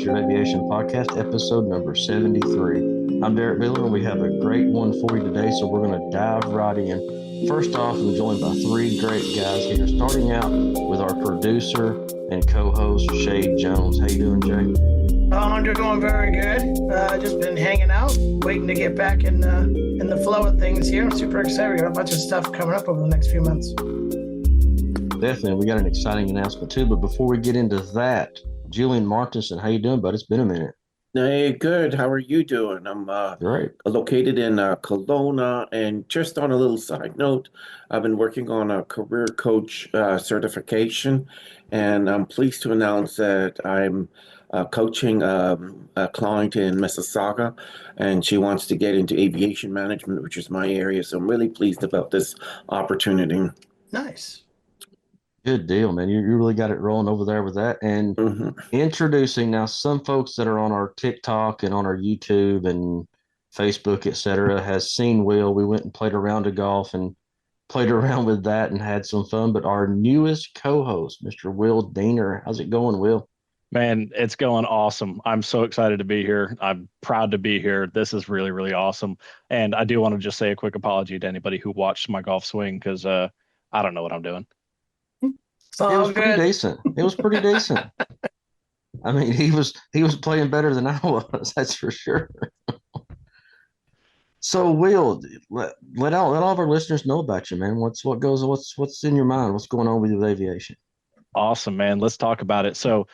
History of Aviation Podcast, episode number 73. I'm Derrick Miller, and we have a great one for you today, so we're going to dive right in. First off, I'm joined by three great guys here, starting out with our producer and co-host, Shae Jones. How you doing, Jay? Oh, I'm doing very good. Just been hanging out, waiting to get back in the flow of things here. I'm super excited. We got a bunch of stuff coming up over the next few months. Definitely. We got an exciting announcement, too, but before we get into that, Julien Martinson, how you doing, bud? It's been a minute. Hey, good. How are you doing? I'm Great. located in Kelowna, and just on a little side note, I've been working on a career coach certification, and I'm pleased to announce that I'm coaching a client in Mississauga, and she wants to get into aviation management, which is my area. So I'm really pleased about this opportunity. Nice. Good deal, man. You really got it rolling over there with that. And introducing now some folks that are on our TikTok and on our YouTube and Facebook, etc., has seen Will. We went and played a round of golf and played around with that and had some fun. But our newest co-host, Mr. Will Diene, how's it going, Will? Man, it's going awesome. I'm so excited to be here. I'm proud to be here. This is really, really awesome. And I do want to just say a quick apology to anybody who watched my golf swing because I don't know what I'm doing. It was pretty decent. It was pretty decent. I mean, he was playing better than I was. That's for sure. So, Will, let all of our listeners know about you, man. What's in your mind? What's going on with aviation? Awesome, man. Let's talk about it. So,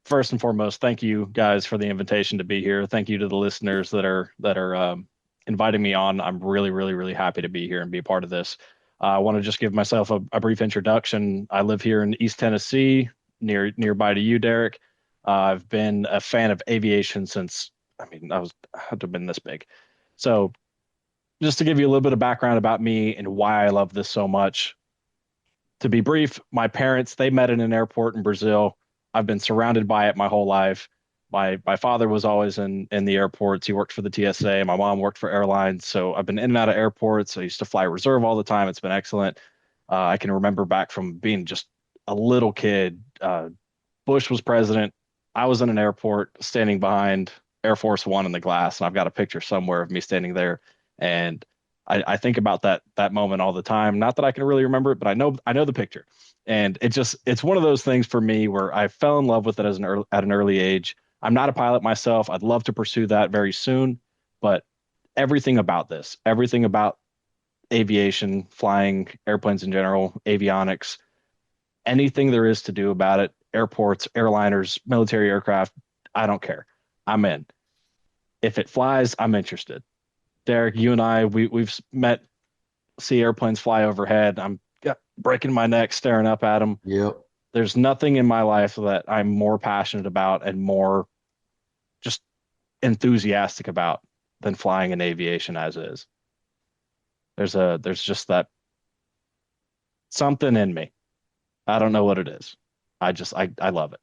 first and foremost, thank you guys for the invitation to be here. Thank you to the listeners that are inviting me on. I'm really, really, really happy to be here and be a part of this. I want to just give myself a brief introduction. I live here in East Tennessee, nearby to you, Derrick. I've been a fan of aviation since, I had to have been this big. So just to give you a little bit of background about me and why I love this so much. To be brief, my parents, they met in an airport in Brazil. I've been surrounded by it my whole life. My father was always in the airports. He worked for the TSA. My mom worked for airlines. So I've been in and out of airports. I used to fly reserve all the time. It's been excellent. I can remember back from being just a little kid. Bush was president. I was in an airport standing behind Air Force One in the glass. And I've got a picture somewhere of me standing there. And I think about that moment all the time. Not that I can really remember it, but I know the picture. And it's one of those things for me where I fell in love with it at an early age. I'm not a pilot myself. I'd love to pursue that very soon, but everything about aviation, flying, airplanes in general, avionics, anything there is to do about it, airports, airliners, military aircraft, I don't care. I'm in. If it flies, I'm interested. Derrick, you and I, we've met, see airplanes fly overhead. I'm breaking my neck staring up at them. Yep. There's nothing in my life that I'm more passionate about and more just enthusiastic about than flying in aviation as is. There's just that something in me. I don't know what it is. I love it.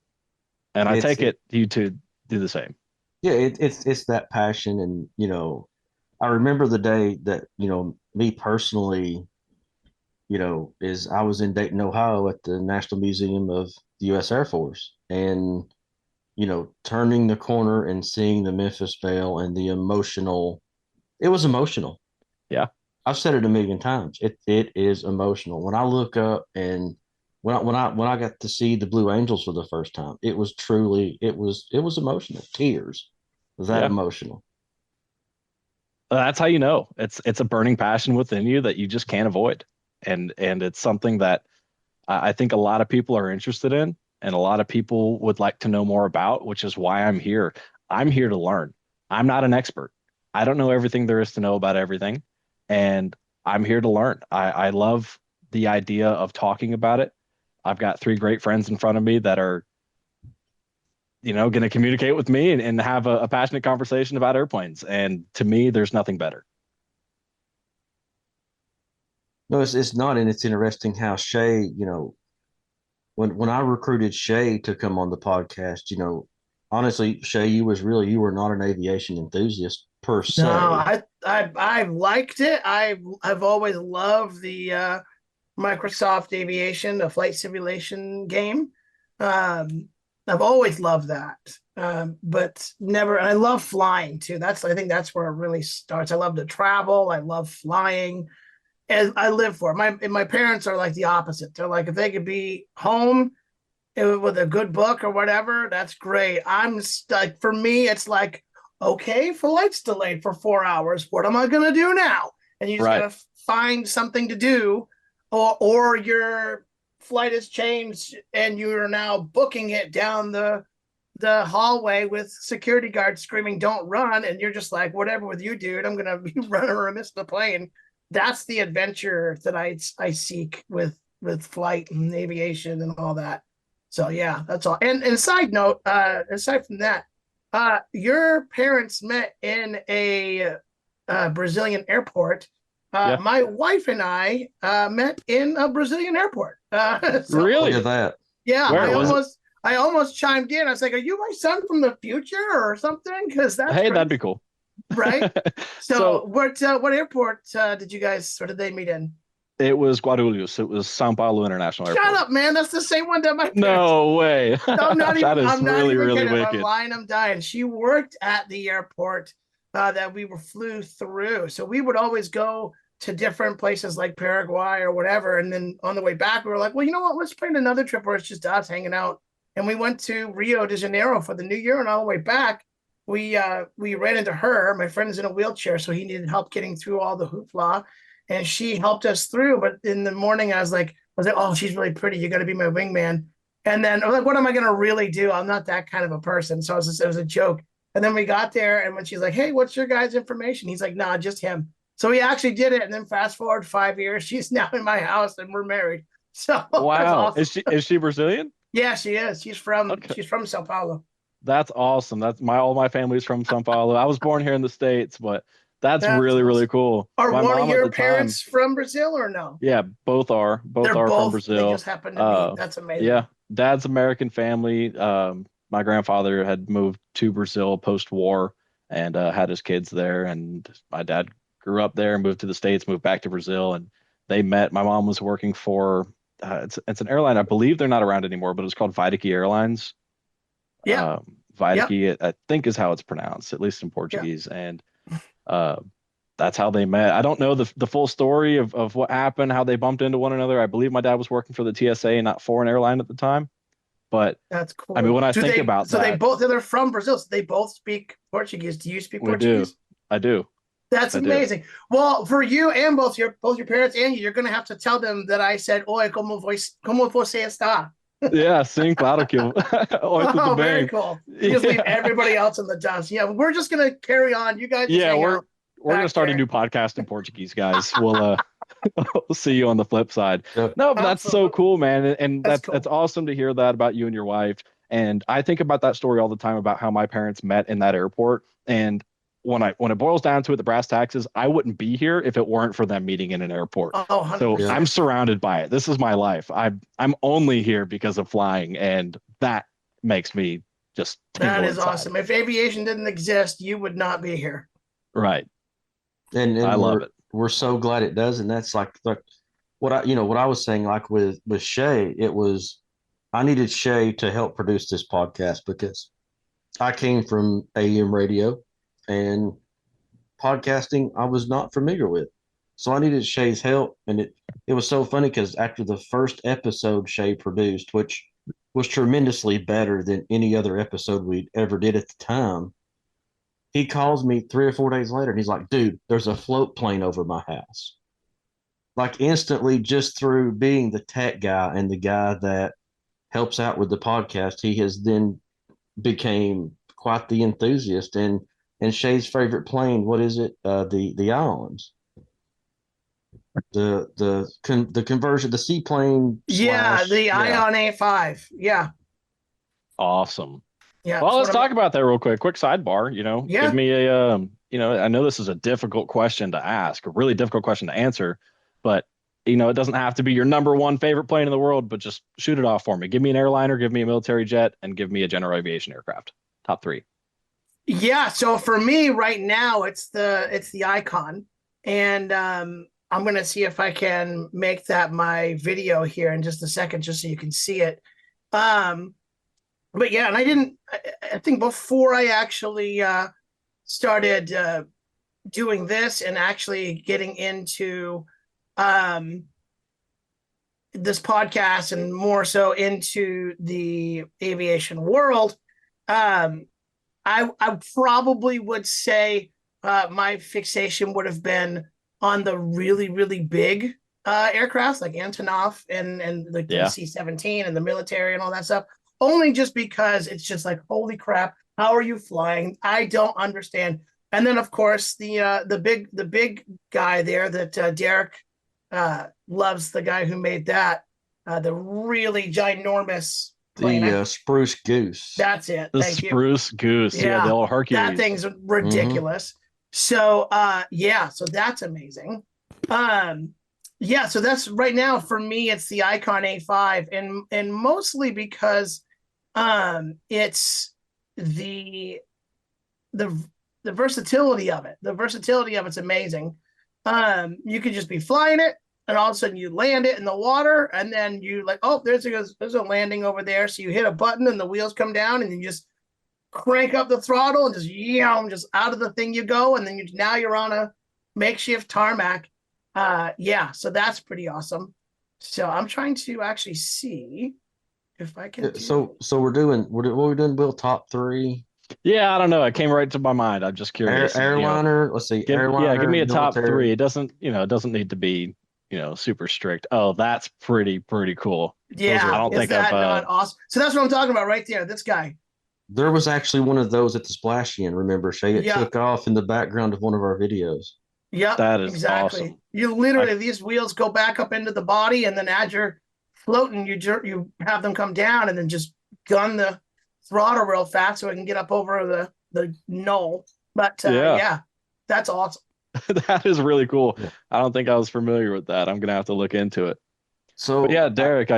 And I take it you two do the same. Yeah, it's that passion. And, I remember the day that, me personally, is I was in Dayton, Ohio at the National Museum of the U.S. Air Force, and, turning the corner and seeing the Memphis Belle and it was emotional. Yeah. I've said it a million times. It is emotional. When I look up and when I got to see the Blue Angels for the first time, it was emotional. Tears. That emotional. That's how you know it's a burning passion within you that you just can't avoid. And it's something that I think a lot of people are interested in and a lot of people would like to know more about, which is why I'm here. I'm here to learn. I'm not an expert. I don't know everything there is to know about everything. And I'm here to learn. I love the idea of talking about it. I've got three great friends in front of me that are, going to communicate with me and have a passionate conversation about airplanes. And to me, there's nothing better. No, it's not, and it's interesting how Shae, when I recruited Shae to come on the podcast, honestly, Shae, you were not an aviation enthusiast per se. No, I liked it. I've always loved the Microsoft Aviation, the flight simulation game. I've always loved that, but never. And I love flying too. I think that's where it really starts. I love to travel. I love flying, and I live for it. My parents are like the opposite. They're like, if they could be home with a good book or whatever, that's great. I'm like, for me, it's like, okay, flight's delayed for 4 hours. What am I gonna do now? And you just Right. gotta find something to do, or your flight has changed and you're now booking it down the hallway with security guards screaming, "Don't run!" And you're just like, whatever with you, dude. I'm gonna be running or miss the plane. That's the adventure that I seek with flight and aviation and all that. So yeah, that's all. And side note, aside from that, your parents met in a Brazilian airport. Yeah. My wife and I met in a Brazilian airport. So, Really? Look at that. yeah, Where was it? I almost chimed in. I was like, "Are you my son from the future or something?" Because that's Hey, crazy, that'd be cool. right? So, So what airport did you guys, or did they meet in? it was Guarulhos. It was São Paulo International Airport. Shut up, man. That's the same one that my parents. No way. I'm not even. That is I'm not really, even really kidding. I'm wicked. lying. I'm dying. She worked at the airport that we flew through, so we would always go to different places like Paraguay or whatever. And then on the way back, we were like, well, you know what? Let's plan another trip where it's just us hanging out. And we went to Rio de Janeiro for the New Year, and on the way back, we ran into her. My friend is in a wheelchair, so he needed help getting through all the hoopla, and she helped us through. But in the morning, I was like, oh, she's really pretty. You got to be my wingman. And then I was like, what am I going to really do? I'm not that kind of a person. So it was a joke. And then we got there, and when she's like, hey, what's your guy's information? He's like, nah, just him. So he actually did it. And then fast forward 5 years, she's now in my house and we're married. So Wow. awesome. Is she Brazilian? Yeah, she is. She's from Sao Paulo. That's awesome. That's all my family's from São Paulo. I was born here in the States, but that's really, awesome. really cool. Are My one mom of at your the parents time, from Brazil or no? yeah, both are from Brazil. They just happen to meet. That's amazing. Yeah, dad's American family. My grandfather had moved to Brazil post-war and had his kids there, and my dad grew up there and moved to the States, moved back to Brazil, and they met. My mom was working for it's an airline. I believe they're not around anymore, but it's called Vidique Airlines. Yeah. Vidique, I think is how it's pronounced, at least in Portuguese. Yeah. And that's how they met. I don't know the full story of what happened, how they bumped into one another. I believe my dad was working for the TSA, not for an airline at the time. But that's cool. I mean, when I think about that, they're from Brazil. So they both speak Portuguese. Do you speak Portuguese? Do. I do. That's amazing. Do. Well, for you and both your parents and you're going to have to tell them that I said, "Oi, como você está?" Yeah, sim, claro que Oi, tudo bem. Very cool. You just leave everybody else in the dust. Yeah, we're just going to carry on. You guys. Yeah, we're going to start a new podcast in Portuguese, guys. We'll see you on the flip side. Yep. No, but that's so cool, man. And that's awesome to hear that about you and your wife. And I think about that story all the time about how my parents met in that airport. And when it boils down to it, the brass taxes, I wouldn't be here if it weren't for them meeting in an airport. Oh, 100%. So I'm surrounded by it. This is my life. I'm only here because of flying, and that makes me just that is inside. Awesome. If aviation didn't exist, you would not be here. Right. And I love it. We're so glad it does. And that's like what I was saying, like with Shae, it was, I needed Shae to help produce this podcast because I came from AM radio and podcasting I was not familiar with. So I needed Shae's help. And it was so funny because after the first episode Shae produced, which was tremendously better than any other episode we'd ever did at the time, he calls me 3 or 4 days later and he's like, dude, there's a float plane over my house. Like instantly, just through being the tech guy and the guy that helps out with the podcast, he has then became quite the enthusiast. And Shae's favorite plane, what is it? The Islands. The conversion, the seaplane. Yeah, the Ion A5. Yeah. Awesome. Yeah. Well, let's talk about that real quick. Quick sidebar, give me a, I know this is a difficult question to ask, a really difficult question to answer, but it doesn't have to be your number one favorite plane in the world, but just shoot it off for me. Give me an airliner, give me a military jet, and give me a general aviation aircraft. Top 3. Yeah. So for me right now, it's the Icon, and I'm going to see if I can make that my video here in just a second, just so you can see it. but yeah, and I think before I actually started doing this and actually getting into this podcast and more so into the aviation world, I probably would say my fixation would have been on the really, really big aircraft like Antonov and like the C-17 and the military and all that stuff. Only just because it's just like, holy crap, how are you flying? I don't understand. And then of course the big guy there that Derrick loves, the guy who made that, the really ginormous plane. The Spruce Goose. That's it. The Thank you. Spruce Goose. Yeah, the old Hercules. That thing's ridiculous. So so that's amazing. So that's right now for me, it's the Icon A5, and mostly because it's the versatility of it. The versatility of it's amazing. You could just be flying it, and all of a sudden you land it in the water, and then you like, oh, there's a landing over there. So you hit a button and the wheels come down, and you just crank up the throttle and just out of the thing you go, and then now you're on a makeshift tarmac. So that's pretty awesome. So I'm trying to actually see if I can. So we're doing what are we doing, Bill? Top 3. Yeah, I don't know. It came right to my mind. I'm just curious. Airliner. Let's see. Airliner. Give me a top military. 3. It doesn't need to be super strict. Oh, that's pretty cool. Yeah, I don't think I've not awesome. So that's what I'm talking about right there. This guy. There was actually one of those at the Splash In. Remember, Shae? It took off in the background of one of our videos. Yep, that is exactly. Awesome. You literally these wheels go back up into the body, and then as you're floating, you have them come down, and then just gun the throttle real fast so it can get up over the knoll. But that's awesome. That is really cool. Yeah. I don't think I was familiar with that. I'm gonna have to look into it. So yeah, Derrick,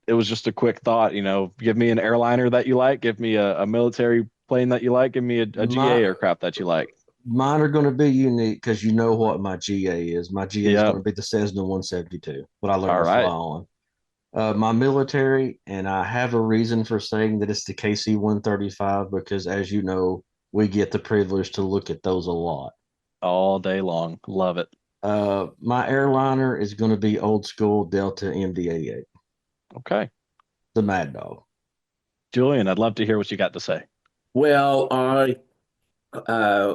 it was just a quick thought. Give me an airliner that you like. Give me a military plane that you like. Give me a GA aircraft that you like. Mine are going to be unique because you know what my GA is. My GA is going to be the Cessna 172, what I learned to fly on. My military, and I have a reason for saying that it's the KC 135 because, as you know, we get the privilege to look at those a lot. All day long. Love it. My airliner is going to be old school Delta MD-88. Okay. The Mad Dog. Julien, I'd love to hear what you got to say. Well, I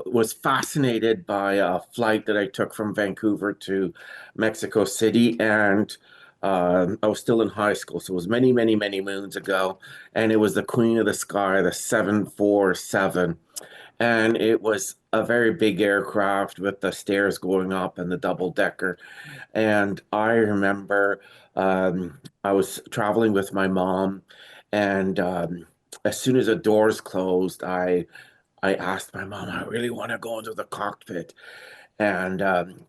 was fascinated by a flight that I took from Vancouver to Mexico City, and I was still in high school, so it was many, many, many moons ago, and it was the Queen of the Sky, the 747, and it was a very big aircraft with the stairs going up and the double-decker, and I remember I was traveling with my mom, and as soon as the doors closed, I asked my mom, I really want to go into the cockpit. And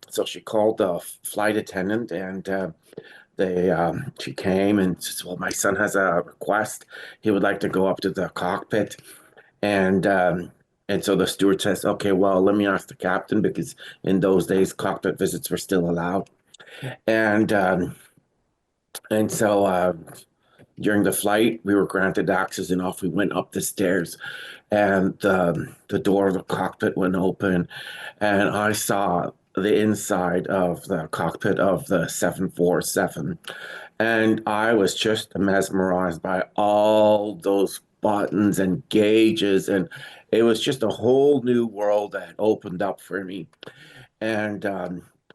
so she called the flight attendant, and she came and says, well, my son has a request. He would like to go up to the cockpit. And so the steward says, okay, well, let me ask the captain, because in those days, cockpit visits were still allowed. And so during the flight, we were granted access, and off we went up the stairs. And the door of the cockpit went open, and I saw the inside of the cockpit of the 747. And I was just mesmerized by all those buttons and gauges. And it was just a whole new world that opened up for me. And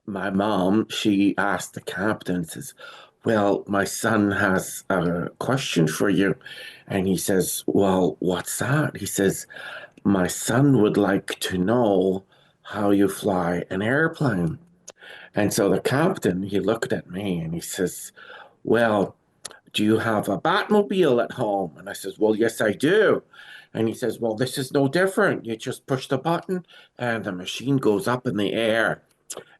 my mom, she asked the captain, says, well, my son has a question for you. And he says, well, what's that? He says, my son would like to know how you fly an airplane. And so the captain, he looked at me and he says, well, do you have a Batmobile at home? And I says, well, yes, I do. And he says, well, this is no different. You just push the button and the machine goes up in the air.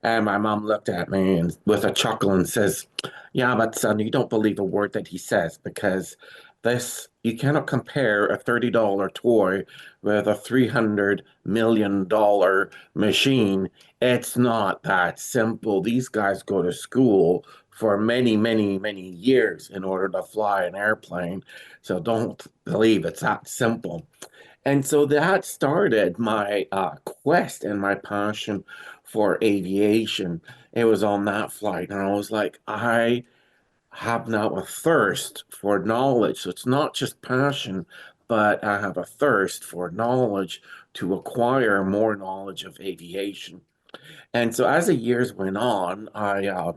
And my mom looked at me and with a chuckle and says, yeah, but son, you don't believe a word that he says, because you cannot compare a $30 toy with a $300 million machine. It's not that simple. These guys go to school for many, many, many years in order to fly an airplane. So don't believe it's that simple. And so that started my quest and my passion for aviation. It was on that flight, and I was like, I have now a thirst for knowledge. So it's not just passion, but I have a thirst for knowledge to acquire more knowledge of aviation. And so as the years went on, I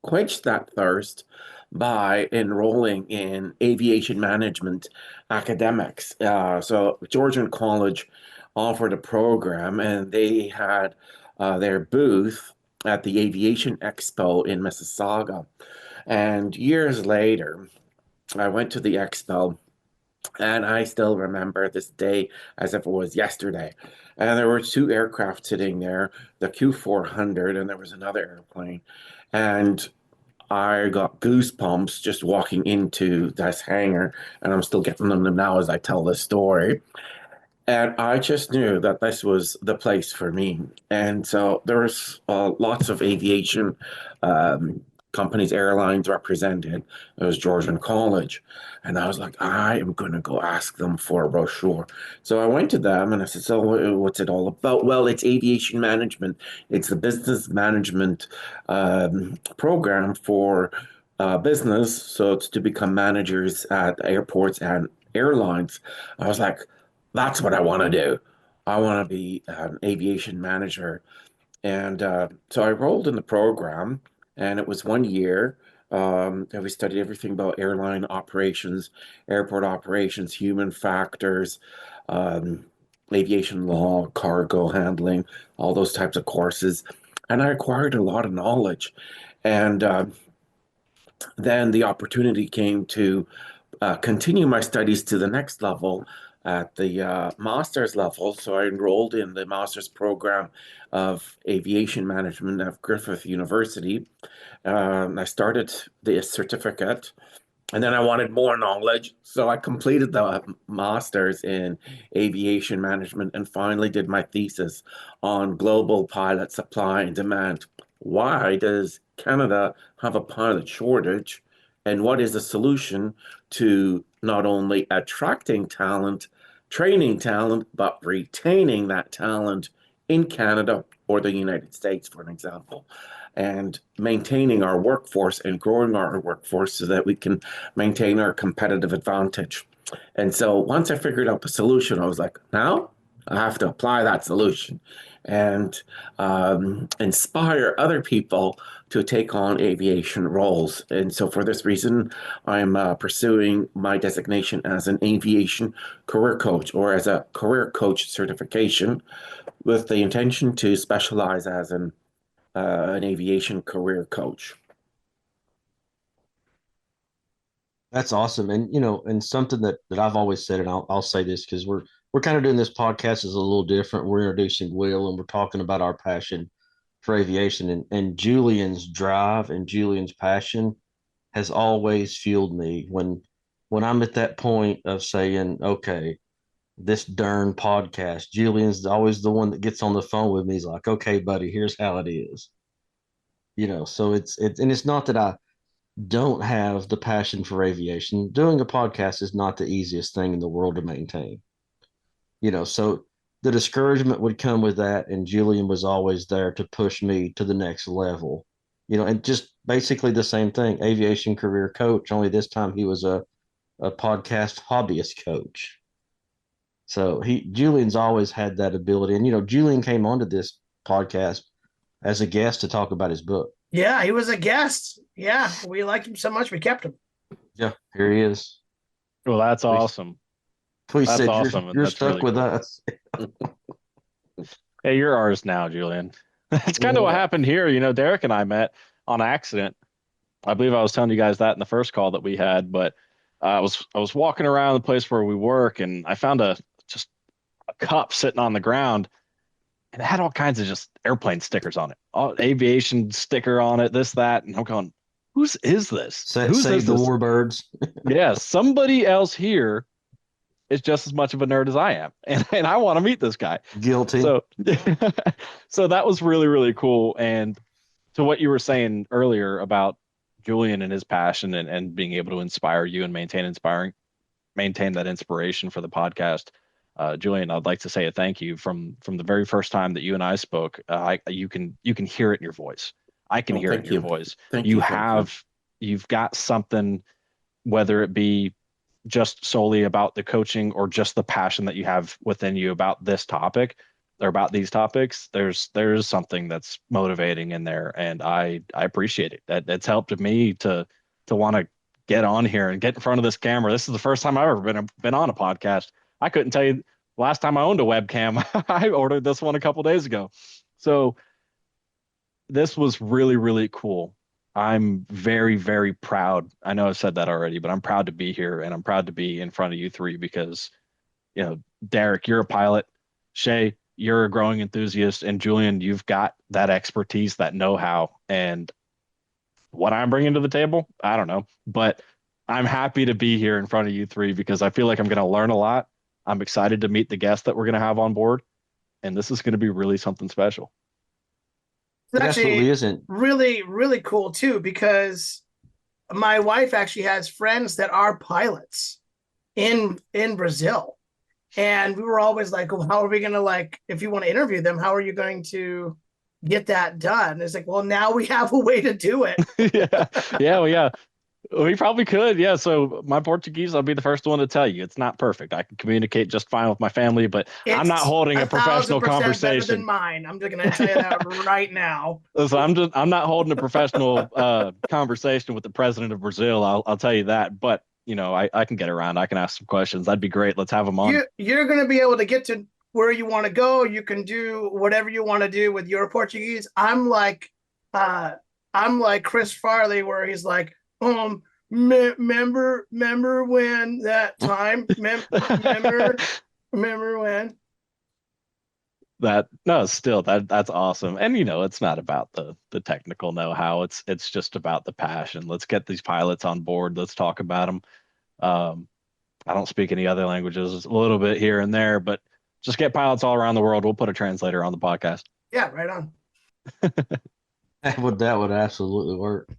quenched that thirst by enrolling in aviation management academics. So Georgian College offered a program, and they had their booth at the Aviation Expo in Mississauga. And years later, I went to the expo, and I still remember this day as if it was yesterday. And there were two aircraft sitting there, the Q400, and there was another airplane. And I got goosebumps just walking into this hangar, and I'm still getting them now as I tell this story. And I just knew that this was the place for me. And so there was lots of aviation um, companies, airlines represented. It was Georgian College. And I was like, I am going to go ask them for a brochure. So I went to them and I said, so what's it all about? Well, it's aviation management. It's the business management program for business. So it's to become managers at airports and airlines. I was like, that's what I want to do. I want to be an aviation manager. And so I rolled in the program, and it was 1 year. And we studied everything about airline operations, airport operations, human factors, um, aviation law, cargo handling, all those types of courses. And I acquired a lot of knowledge. And then the opportunity came to continue my studies to the next level at the master's level. So I enrolled in the master's program of aviation management at Griffith University. I started the certificate, and then I wanted more knowledge. So I completed the master's in aviation management and finally did my thesis on global pilot supply and demand. Why does Canada have a pilot shortage? And what is the solution to not only attracting talent, training talent, but retaining that talent in Canada or the United States, for an example, and maintaining our workforce and growing our workforce so that we can maintain our competitive advantage. And so once I figured out the solution, I was like, now I have to apply that solution and inspire other people to take on aviation roles. And so for this reason, I'm pursuing my designation as an aviation career coach or as a career coach certification with the intention to specialize as an aviation career coach. That's awesome. And and something that I've always said, and I'll say this because we're kind of doing this podcast is a little different. We're introducing Will and we're talking about our passion for aviation, and Julian's drive and Julian's passion has always fueled me when I'm at that point of saying, okay, this darn podcast. Julian's always the one that gets on the phone with me. He's like, okay, buddy, here's how it is. So it's and it's not that I don't have the passion for aviation. Doing a podcast is not the easiest thing in the world to maintain. So the discouragement would come with that, and Julian was always there to push me to the next level. And just basically the same thing, aviation career coach, only this time he was a podcast hobbyist coach. So Julian's always had that ability. And Julian came onto this podcast as a guest to talk about his book. Yeah, he was a guest. Yeah, we liked him so much we kept him. Yeah, here he is. Well, that's awesome. Please That's say awesome. You're That's stuck really with cool. us. Hey, you're ours now, Julian. That's kind of what happened here. Derrick and I met on accident. I believe I was telling you guys that in the first call that we had, but I was walking around the place where we work, and I found just a cup sitting on the ground, and it had all kinds of just airplane stickers on it, all aviation sticker on it, this, that, and I'm going, whose is this? Whose Save is the this? warbirds. Yeah, somebody else here is just as much of a nerd as I am, and I want to meet this guy. Guilty. So, so that was really, really cool. And to what you were saying earlier about Julien and his passion and being able to inspire you and maintain that inspiration for the podcast. Julien, I'd like to say a thank you from the very first time that you and I spoke. You can hear it in your voice. I can hear it in your voice. Thank You you. have you've got something, whether it be just solely about the coaching or just the passion that you have within you about this topic or about these topics. There's something that's motivating in there, and I appreciate it. That's helped me to want to get on here and get in front of this camera. This is the first time I've ever been on a podcast. I couldn't tell you last time I owned a webcam. I ordered this one a couple days ago. So this was really, really cool. I'm very, very proud. I know I've said that already, but I'm proud to be here and I'm proud to be in front of you three because, Derrick, you're a pilot. Shae, you're a growing enthusiast. And Julien, you've got that expertise, that know-how. And what I'm bringing to the table, I don't know. But I'm happy to be here in front of you three because I feel like I'm going to learn a lot. I'm excited to meet the guests that we're going to have on board. And this is going to be really something special. It's It absolutely isn't. really, really cool too, because my wife actually has friends that are pilots in Brazil. And we were always like, well, how are we going to, if you want to interview them, how are you going to get that done? It's like, well, now we have a way to do it. Yeah. We probably could. Yeah. So my Portuguese, I'll be the first one to tell you, it's not perfect. I can communicate just fine with my family, but I'm not holding a professional 1,000% conversation. better than mine. I'm just going to tell you that right now. So I'm not holding a professional conversation with the president of Brazil. I'll tell you that. But I can get around. I can ask some questions. That'd be great. Let's have them on. You're going to be able to get to where you want to go. You can do whatever you want to do with your Portuguese. I'm like Chris Farley, where he's like, remember when that time? remember when? That's awesome. And it's not about the technical know-how. It's just about the passion. Let's get these pilots on board. Let's talk about them. I don't speak any other languages, a little bit here and there, but just get pilots all around the world. We'll put a translator on the podcast. Yeah, right on. That would absolutely work.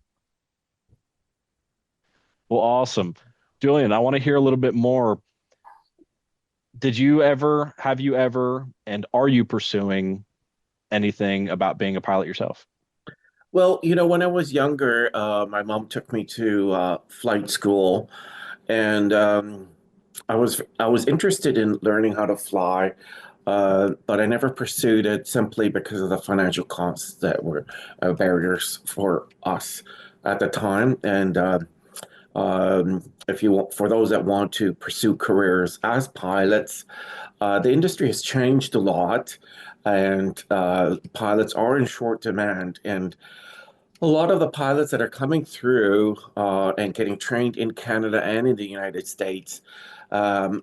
Well, awesome. Julien, I want to hear a little bit more. Have you ever, and are you pursuing anything about being a pilot yourself? Well, when I was younger, my mom took me to flight school, and I was interested in learning how to fly, but I never pursued it simply because of the financial costs that were barriers for us at the time. And for those that want to pursue careers as pilots, the industry has changed a lot, and pilots are in short demand. And a lot of the pilots that are coming through and getting trained in Canada and in the United States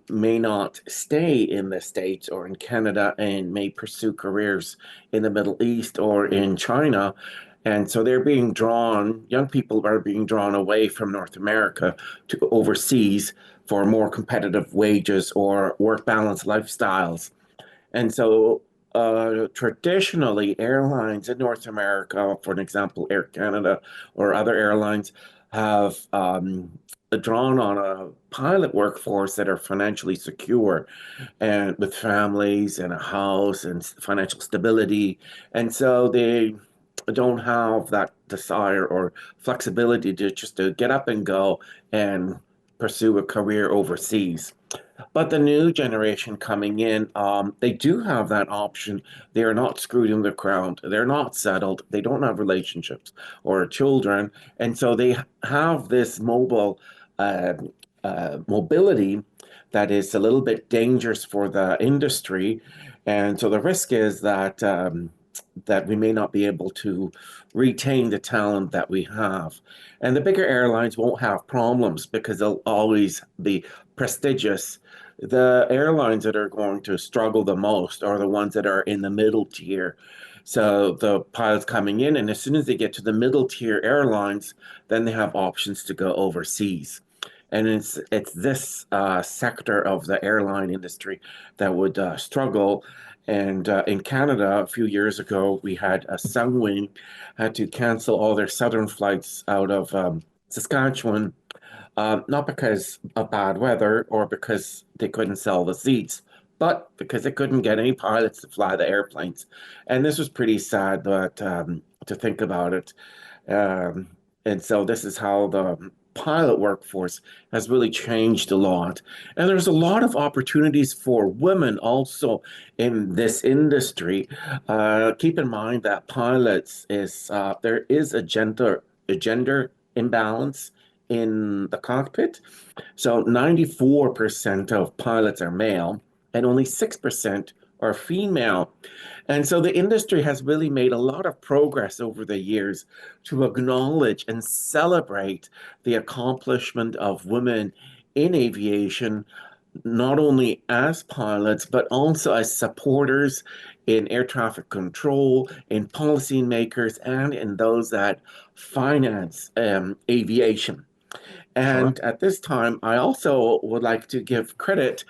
may not stay in the States or in Canada and may pursue careers in the Middle East or in China. And so young people are being drawn away from North America to overseas for more competitive wages or work balance lifestyles. And so traditionally, airlines in North America, for an example, Air Canada or other airlines, have drawn on a pilot workforce that are financially secure and with families and a house and financial stability. And so they don't have that desire or flexibility to get up and go and pursue a career overseas. But the new generation coming in, they do have that option. They are not screwed in the ground. They're not settled. They don't have relationships or children. And so they have this mobility that is a little bit dangerous for the industry. And so the risk is that that we may not be able to retain the talent that we have. And the bigger airlines won't have problems because they'll always be prestigious. The airlines that are going to struggle the most are the ones that are in the middle tier. So the pilots coming in, and as soon as they get to the middle tier airlines, then they have options to go overseas. And it's this sector of the airline industry that would struggle. And in Canada, a few years ago, we had a Sunwing had to cancel all their southern flights out of Saskatchewan, not because of bad weather or because they couldn't sell the seats, but because they couldn't get any pilots to fly the airplanes. And this was pretty sad, but to think about it. Um, and so this is how the pilot workforce has really changed a lot. And there's a lot of opportunities for women also in this industry. Keep in mind that pilots is there is a gender imbalance in the cockpit. So 94% of pilots are male and only 6% are female. And so the industry has really made a lot of progress over the years to acknowledge and celebrate the accomplishment of women in aviation, not only as pilots, but also as supporters in air traffic control, in policymakers, and in those that finance aviation. Sure. And at this time, I also would like to give credit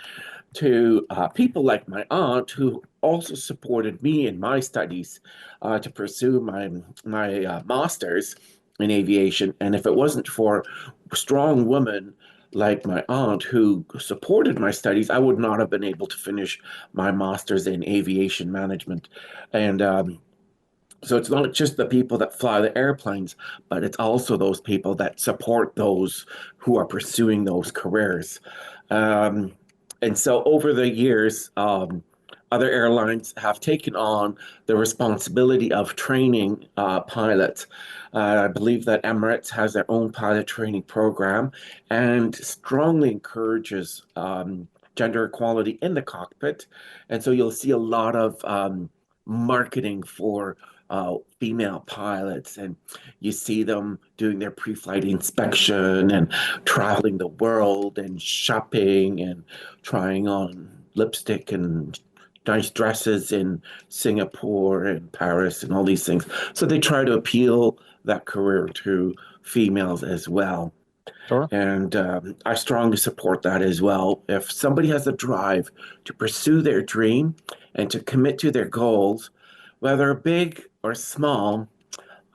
to people like my aunt who also supported me in my studies to pursue my master's in aviation. And if it wasn't for strong women like my aunt who supported my studies, I would not have been able to finish my master's in aviation management. And so it's not just the people that fly the airplanes, but it's also those people that support those who are pursuing those careers. Um, and so over the years, other airlines have taken on the responsibility of training pilots. I believe that Emirates has their own pilot training program and strongly encourages gender equality in the cockpit. And so you'll see a lot of marketing for female pilots, and you see them doing their pre-flight inspection and traveling the world and shopping and trying on lipstick and nice dresses in Singapore and Paris and all these things. So they try to appeal that career to females as well. Sure. And I strongly support that as well. If somebody has a drive to pursue their dream and to commit to their goals, whether big or small,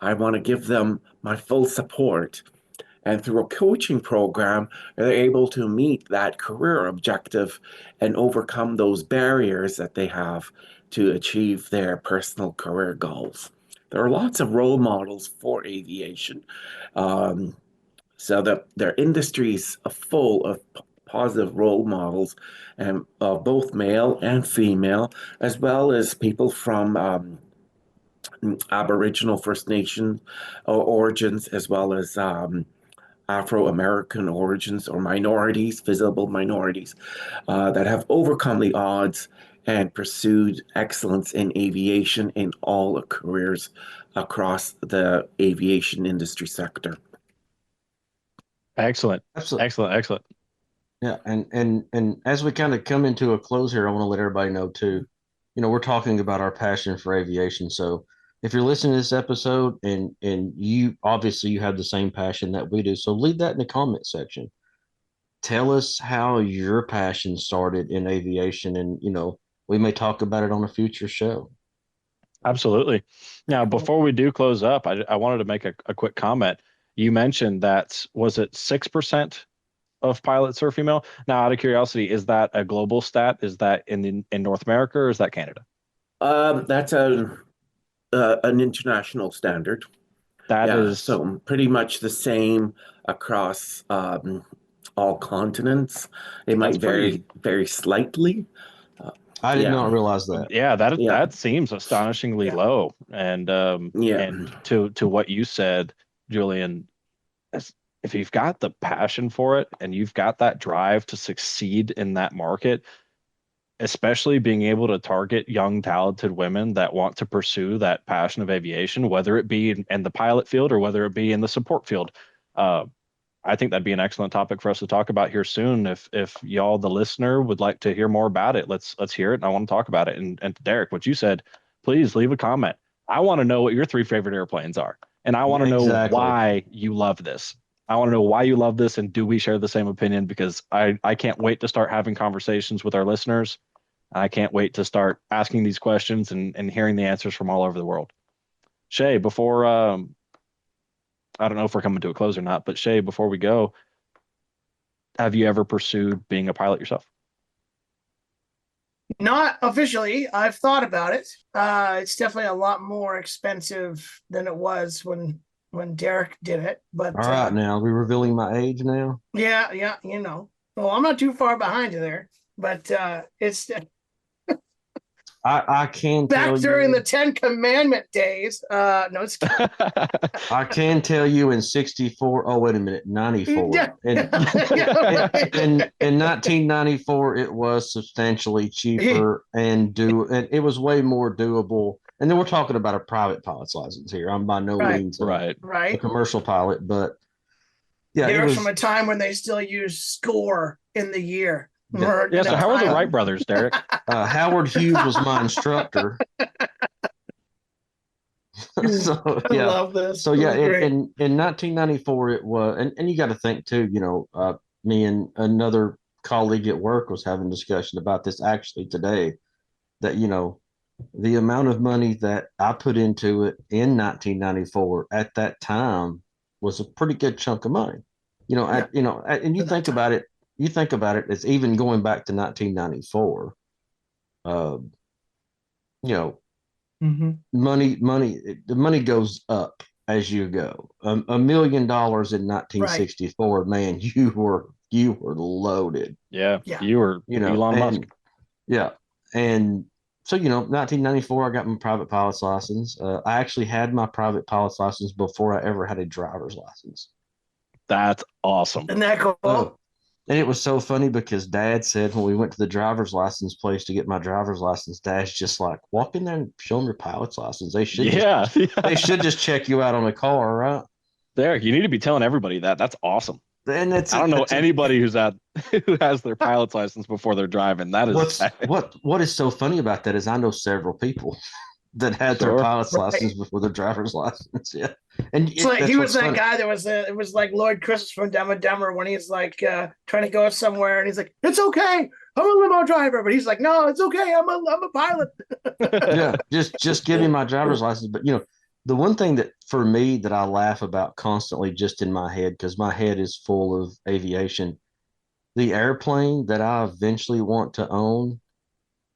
I want to give them my full support. And through a coaching program, they're able to meet that career objective and overcome those barriers that they have to achieve their personal career goals. There are lots of role models for aviation. Um, so that their industries are full of positive role models, and both male and female, as well as people from Aboriginal First Nation origins, as well as Afro-American origins or minorities, visible minorities, that have overcome the odds and pursued excellence in aviation in all careers across the aviation industry sector. Excellent. Absolutely. Excellent. Excellent. Yeah, and as we kind of come into a close here, I want to let everybody know too, we're talking about our passion for aviation. So if you're listening to this episode and you obviously you have the same passion that we do, so leave that in the comment section. Tell us how your passion started in aviation, and we may talk about it on a future show. Absolutely. Now, before we do close up, I wanted to make a quick comment. You mentioned that, was it 6% of pilots are female? Now, out of curiosity, is that a global stat? Is that in North America, or is that Canada? That's an international standard. That Yeah, is, so pretty much the same across all continents. It might that's pretty. vary slightly. I did Yeah, not realize that. Yeah, that yeah, that seems astonishingly Yeah. low. And yeah, to what you said, Julian, if you've got the passion for it and you've got that drive to succeed in that market, especially being able to target young, talented women that want to pursue that passion of aviation, whether it be in the pilot field or whether it be in the support field. I think that'd be an excellent topic for us to talk about here soon. If y'all, the listener, would like to hear more about it, let's hear it. And I want to talk about it. And Derrick, what you said, please leave a comment. I want to know what your 3 favorite airplanes are, and I want to know Exactly. why you love this. I want to know why you love this, and do we share the same opinion? Because I can't wait to start having conversations with our listeners. I can't wait to start asking these questions and hearing the answers from all over the world. Shae, before I don't know if we're coming to a close or not, but Shae, before we go, have you ever pursued being a pilot yourself? Not officially. I've thought about it. It's definitely a lot more expensive than it was when Derrick did it. But All right, now we're revealing my age now. yeah, Well, I'm not too far behind you there, but it's I can tell back during you, the 10 Commandment days. No, it's I can tell you in 64. Oh, wait a minute, 94. yeah. And in 1994, it was substantially cheaper and it was way more doable. And then we're talking about a private pilot's license here. I'm by no Right. means Right. a Right. commercial pilot, but yeah, There it was was from a time when they still used score in the year. Yeah. Or, Yeah. you So know, how are the time. Wright brothers, Derrick? Howard Hughes was my instructor. So I yeah, love this. so yeah, This is great. in 1994 it was, and you got to think too. Me and another colleague at work was having a discussion about this actually today. That the amount of money that I put into it in 1994 at that time was a pretty good chunk of money. And you At that think time. about it. You think about it. It's even going back to 1994. Uh, you know, Mhm. the money goes up as you go. $1 million in 1964, man, you were loaded. Yeah. Yeah. You were Elon Musk. And yeah, and so 1994, I got my private pilot's license. I actually had my private pilot's license before I ever had a driver's license. That's awesome. Isn't that cool? Oh, and it was so funny because Dad said when we went to the driver's license place to get my driver's license, Dad's just like, walk in there and show them your pilot's license. They should Yeah. they should just check you out on the car, right? Derrick, you need to be telling everybody that. That's awesome. And I don't know anybody who has their pilot's license before they're driving. That is what is so funny about that is I know several people that had their Sure. pilot's Right. license before their driver's license. Yeah, and It's like that's he was what's that funny. guy that was it was like Lloyd Christmas from Dumb and Dumber when he's like trying to go somewhere and he's like, it's okay, I'm a limo driver, but he's like, no, it's okay, I'm a pilot. Yeah, just give me my driver's license. But the one thing that for me that I laugh about constantly just in my head, because my head is full of aviation, the airplane that I eventually want to own,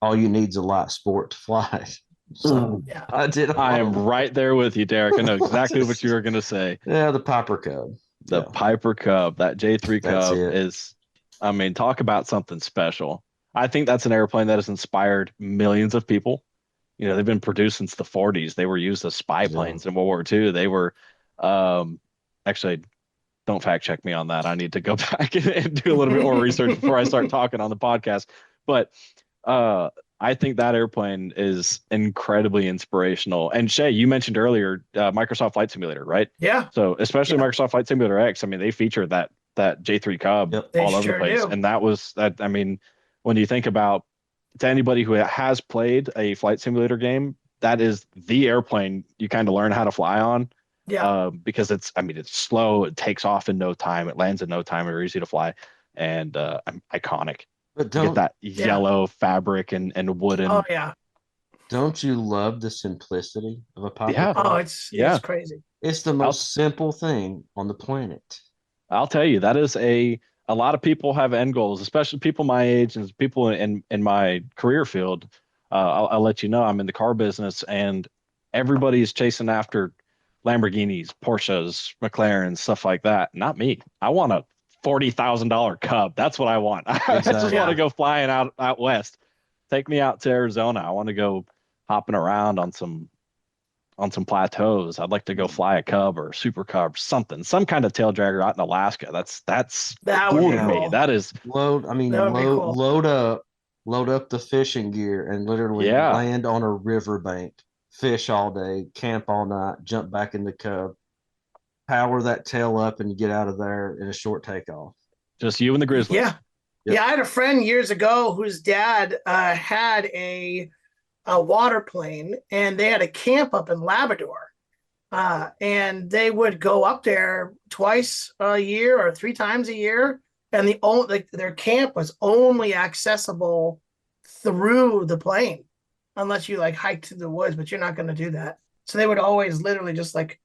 all you need is a light sport to fly. So Yeah. I did. I am right there with you, Derrick. I know exactly what you were going to say. Yeah, the Piper Cub. The Piper Cub, that J3 That's Cub it. is, I mean, talk about something special. I think that's an airplane that has inspired millions of people. They've been produced since the 40s. They were used as spy planes in World War II. They were, actually, don't fact check me on that. I need to go back and do a little bit more research before I start talking on the podcast. But I think that airplane is incredibly inspirational. And Shae, you mentioned earlier Microsoft Flight Simulator, right? Yeah. So especially Microsoft Flight Simulator X, I mean, they feature that J3 Cub all over the place. And that was that. I mean, when you think about to anybody who has played a flight simulator game, that is the airplane you kind of learn how to fly on. Yeah. Because it's slow. It takes off in no time. It lands in no time. It's easy to fly, and iconic. But You get that yellow fabric and wooden. Oh yeah. Don't you love the simplicity of a Piper Yeah. Cub? Oh, it's crazy. It's the most simple thing on the planet. I'll tell you, that is a lot of people have end goals, especially people my age and people in my career field. I'll let you know I'm in the car business, and everybody's chasing after Lamborghinis, Porsches, McLarens, stuff like that. Not me. I want a $40,000 Cub. That's what I want. I just want to go flying out west. Take me out to Arizona. I want to go hopping around on some plateaus. I'd like to go fly a Cub or a Super Cub, some kind of tail dragger out in Alaska. That's cool to me. That is load up the fishing gear and literally land on a riverbank, fish all day, camp all night, jump back in the Cub, power that tail up, and get out of there in a short takeoff. Just you and the Grizzlies. Yeah. Yep. Yeah, I had a friend years ago whose dad had a water plane, and they had a camp up in Labrador, and they would go up there twice a year or 3 times a year, and their camp was only accessible through the plane unless you like hike to the woods, but you're not going to do that. So they would always literally just like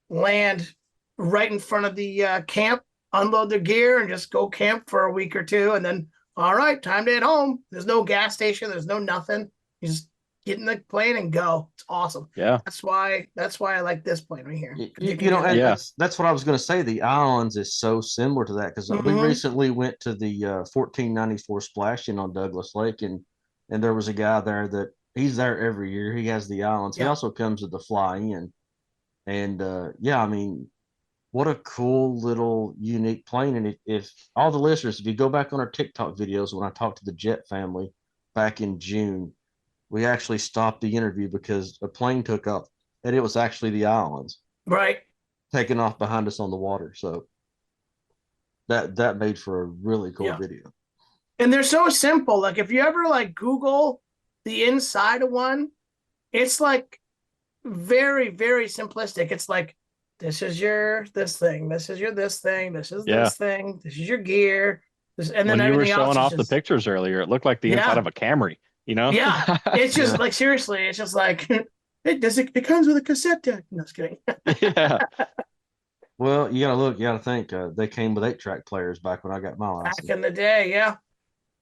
land right in front of the camp, unload their gear, and just go camp for a week or two. And then, all right, time to head home. There's no gas station. There's no nothing. You just get in the plane and go. It's awesome. Yeah. That's why I like this plane right here. And that's what I was going to say. The Islands is so similar to that because we recently went to the 1494 splashing on Douglas Lake, and there was a guy there that he's there every year. He has the Islands. He also comes to the fly-in, and I mean, what a cool little unique plane. And if all the listeners, if you go back on our TikTok videos, when I talked to the Jet family back in June, we actually stopped the interview because a plane took off and it was actually the Islands taking off behind us on the water. So that made for a really cool video. And they're so simple. Like if you ever like Google the inside of one, it's like very, very simplistic. It's like, this is your this thing, this is your this thing, this is this thing, this is your gear. And then when you were showing off just... the pictures earlier, it looked like the inside of a Camry, you know? Yeah. It's just like, seriously, it's just like, it comes with a cassette deck. No, just kidding. Yeah. Well, you gotta think they came with 8-track players back when I got my license. Back in the day, yeah.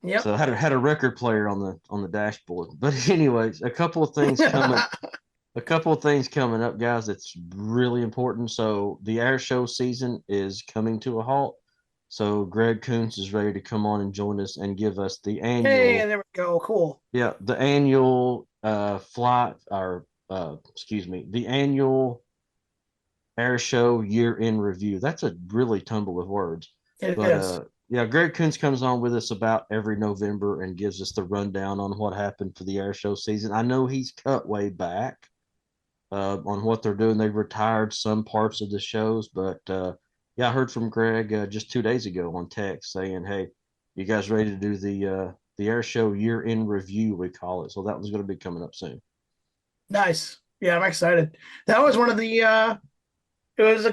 Yep. So I had a record player on the dashboard. But anyways, a couple of things coming up, guys. It's really important. So the air show season is coming to a halt. So Greg Kuntz is ready to come on and join us and give us the annual. Hey, there we go. Cool. Yeah, the annual the annual air show year in review. That's a really tumble of words. It is. Greg Kuntz comes on with us about every November and gives us the rundown on what happened for the air show season. I know he's cut way back on what they're doing. They've retired some parts of the shows, but I heard from Greg just 2 days ago on text saying, "Hey, you guys ready to do the air show year in review?" We call it. So that was going to be coming up soon. Nice. Yeah, I'm excited. That was one of the. It was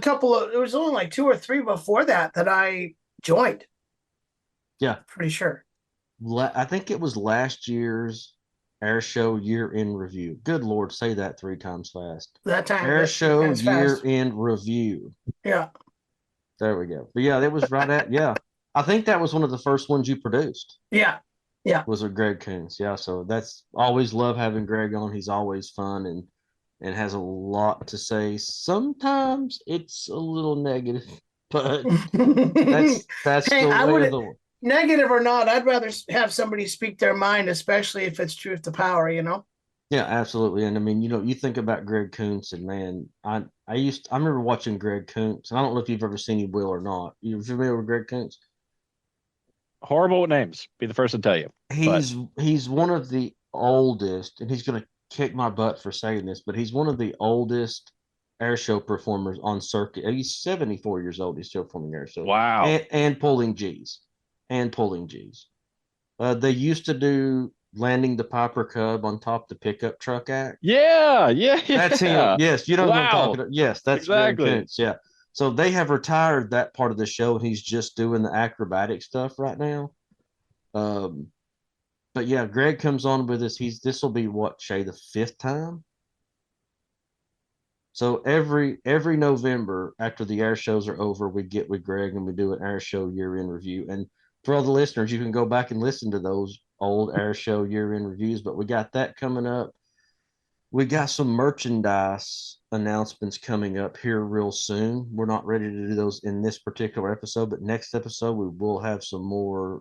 only like 2 or 3 before that I joined. Yeah, pretty sure. I think it was last year's air show year in review. Good Lord, say that 3 times fast. That time. Air show year in review. Yeah. There we go. But yeah, that was right at I think that was one of the first ones you produced. Yeah. Yeah. Was with Greg Kuntz. Yeah. So that's always love having Greg on. He's always fun and has a lot to say. Sometimes it's a little negative, but that's hey, the way of the world. Negative or not, I'd rather have somebody speak their mind, especially if it's truth to power, you know? Yeah, absolutely. And I mean, you think about Greg Kuntz, and man, I remember watching Greg Kuntz, and I don't know if you've ever seen him, Will, or not. You familiar with Greg Kuntz? Horrible with names. Be the first to tell you. He's one of the oldest, and he's gonna kick my butt for saying this, but he's one of the oldest air show performers on circuit. He's 74 years old. He's still performing air shows. Wow. And pulling G's. They used to do landing the Piper Cub on top of the pickup truck act. Yeah. That's him. Yes, you know what I'm talking about. Yes, that's exactly. Greg Kuntz. Yeah. So they have retired that part of the show, and he's just doing the acrobatic stuff right now. But yeah, Greg comes on with us. This will be what, Shae, the 5th time? So every November after the air shows are over, we get with Greg and we do an air show year in review. And for all the listeners, you can go back and listen to those old air show year in reviews. But we got that coming up. We got some merchandise announcements coming up here real soon. We're not ready to do those in this particular episode, but next episode we will have some more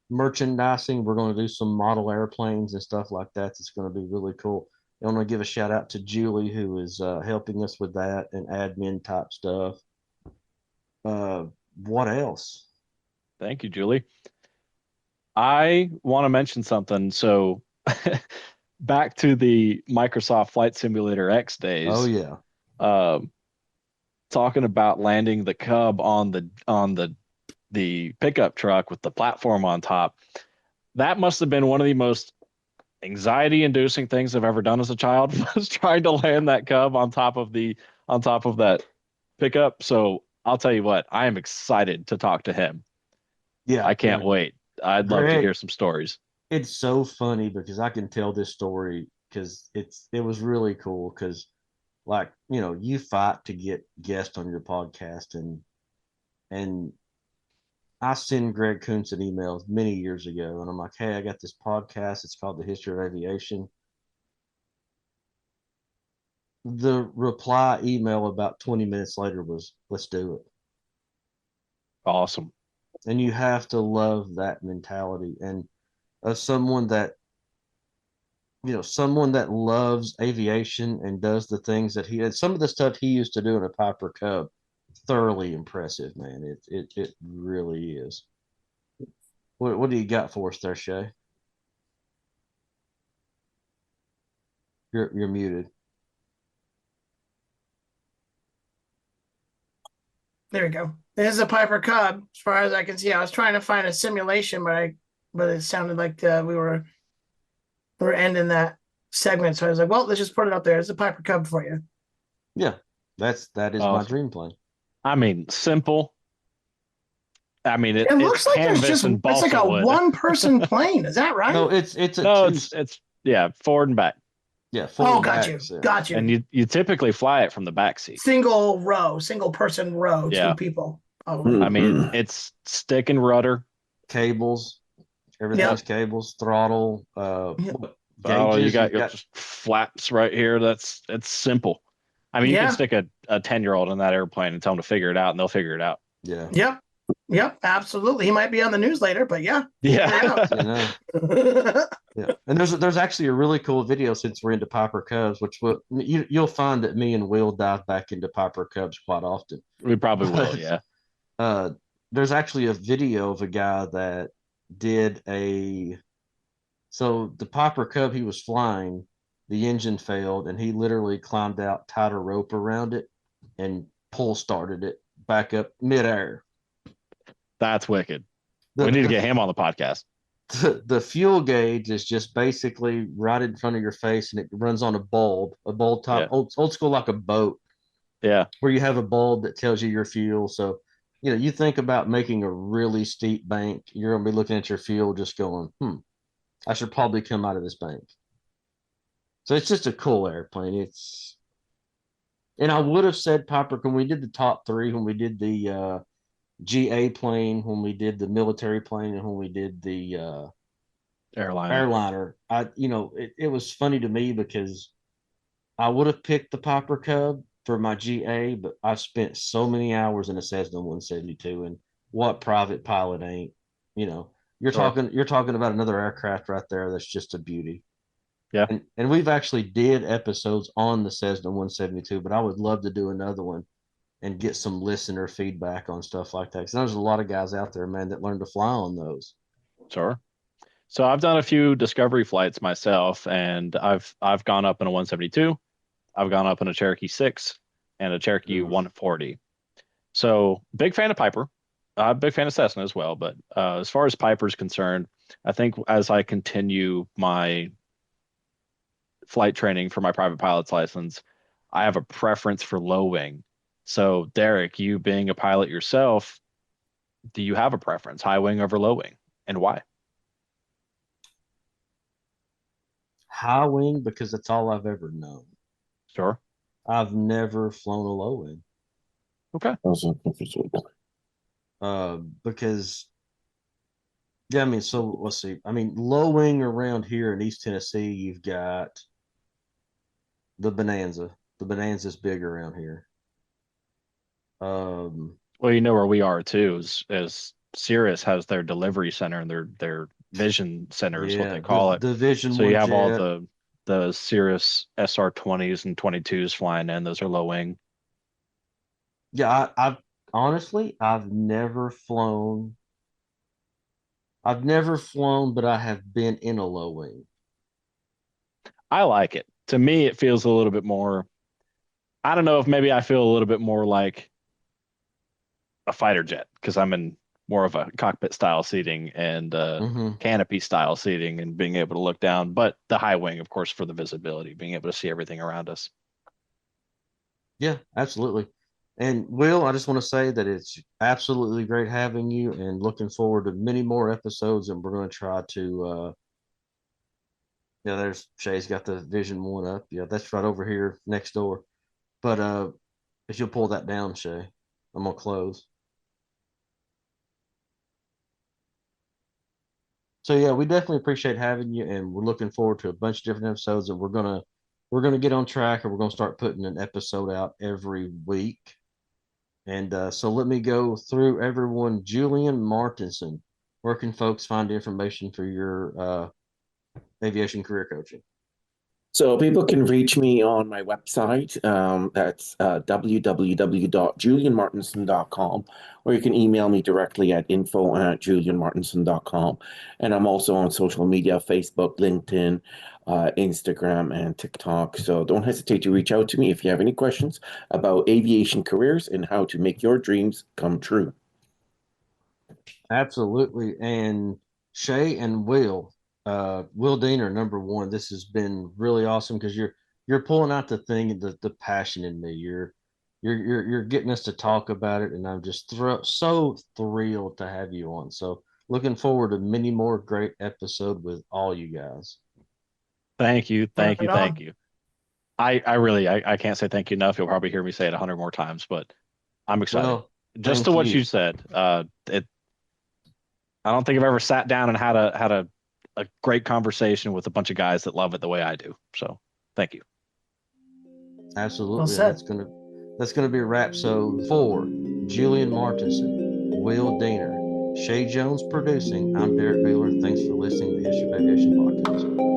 merchandising. We're going to do some model airplanes and stuff like that. It's going to be really cool. I want to give a shout out to Julie, who is helping us with that and admin type stuff. What else? Thank you, Julie. I want to mention something. So back to the Microsoft Flight Simulator X days. Oh yeah. Talking about landing the Cub on the pickup truck with the platform on top. That must have been one of the most anxiety-inducing things I've ever done as a child, was trying to land that Cub on top of that pickup. So I'll tell you what, I am excited to talk to him. Yeah, I can't wait. I'd love to Greg, hear some stories. it's so funny because I can tell this story because it was really cool because like you fight to get guests on your podcast and I send Greg Kuntz an email many years ago and I'm like, hey, I got this podcast. It's called the History of Aviation. The reply email about 20 minutes later was, let's do it. Awesome. And you have to love that mentality. And as someone that loves aviation and does the things that and some of the stuff he used to do in a Piper Cub, thoroughly impressive, man. It really is. What do you got for us there, Shae? You're muted. There we go. This is a Piper Cub, as far as I can see. I was trying to find a simulation, but it sounded like we were ending that segment. So I was like, well, let's just put it up there. It's a Piper Cub for you. Yeah, that is my Awesome. dream plane. I mean, simple. I mean, It looks like there's just it's like a one-person plane. Is that right? No, it's forward and back. Yeah. Got you. And you typically fly it from the back seat. Single person row, two people. Oh, I mean, it's stick and rudder. Cables. Everything's cables, throttle, you got your flaps right here. It's simple. I mean, you can stick a 10-year-old in that airplane and tell them to figure it out and they'll figure it out. Yeah. Yep, absolutely. He might be on the news later, but yeah. Yeah. And there's actually a really cool video since we're into Piper Cubs, which you'll find that me and Will dive back into Piper Cubs quite often. We probably will, yeah. There's actually a video of a guy that did so the Piper Cub he was flying, the engine failed, and he literally climbed out, tied a rope around it, and pull started it back up midair. That's wicked. We need to get him on the podcast. The fuel gauge is just basically right in front of your face, and it runs on a bulb top, old school, like a boat. Yeah. Where you have a bulb that tells you your fuel. So, you think about making a really steep bank, you're going to be looking at your fuel just going, I should probably come out of this bank. So it's just a cool airplane. And I would have said Piper, when we did the top three, when we did the GA plane, when we did the military plane, and when we did the airliner, it was funny to me because I would have picked the Piper Cub for my GA, but I've spent so many hours in a Cessna 172, and what private pilot ain't? You're talking about another aircraft right there that's just a beauty. Yeah. And we've actually did episodes on the Cessna 172, but I would love to do another one and get some listener feedback on stuff like that. Because there's a lot of guys out there, man, that learn to fly on those. Sure. So I've done a few discovery flights myself, and I've gone up in a 172. I've gone up in a Cherokee 6 and a Cherokee 140. So big fan of Piper. Big fan of Cessna as well. But as far as Piper's concerned, I think as I continue my flight training for my private pilot's license, I have a preference for low wing. So Derrick, you being a pilot yourself, do you have a preference, high wing over low wing, and why? High wing, because that's all I've ever known. Sure. I've never flown a low wing. Okay. Because so let's see. Low wing around here in East Tennessee, you've got the Bonanza. The Bonanza's big around here. Well, you know where we are too, is Cirrus has their delivery center and their vision center is what they call it. The vision. So you have all the Cirrus SR-20s and 22s flying in. Those are low wing. Yeah, I've honestly, I've never flown, but I have been in a low wing. I like it. To me, it feels a little bit more, I don't know if maybe I feel a little bit more like a fighter jet because I'm in more of a cockpit style seating and canopy style seating and being able to look down, but the high wing, of course, for the visibility, being able to see everything around us. Yeah, absolutely. And Will, I just want to say that it's absolutely great having you and looking forward to many more episodes. And we're going to try to, yeah, there's Shay's got the Vision One up. Yeah, that's right over here next door. But if you'll pull that down, Shay, I'm going to close. So yeah, we definitely appreciate having you, and we're looking forward to a bunch of different episodes. And we're gonna get on track, and we're gonna start putting an episode out every week. And so let me go through everyone. Julien Martinson, where can folks find information for your aviation career coaching? So people can reach me on my website. That's www.julienmartinson.com, or you can email me directly at info@julienmartinson.com. And I'm also on social media, Facebook, LinkedIn, Instagram, and TikTok. So don't hesitate to reach out to me if you have any questions about aviation careers and how to make your dreams come true. Absolutely. And Shay and Will Diener, number one. This has been really awesome because you're pulling out the thing, the passion in me. You're getting us to talk about it, and I'm just so thrilled to have you on. So looking forward to many more great episode with all you guys. Thank you, thank you, Right thank on. you. I really I can't say thank you enough. You'll probably hear me say it 100 more times, but I'm excited. Well, Just to thank what you. you said, I don't think I've ever sat down and had a great conversation with a bunch of guys that love it the way I do. So thank you. Well Absolutely, and said. that's gonna be a wrap. So for Julien Martinson, Will Diener, Shay Jones producing, I'm Derrick Wheeler. Thanks for listening to the History of Aviation Podcast.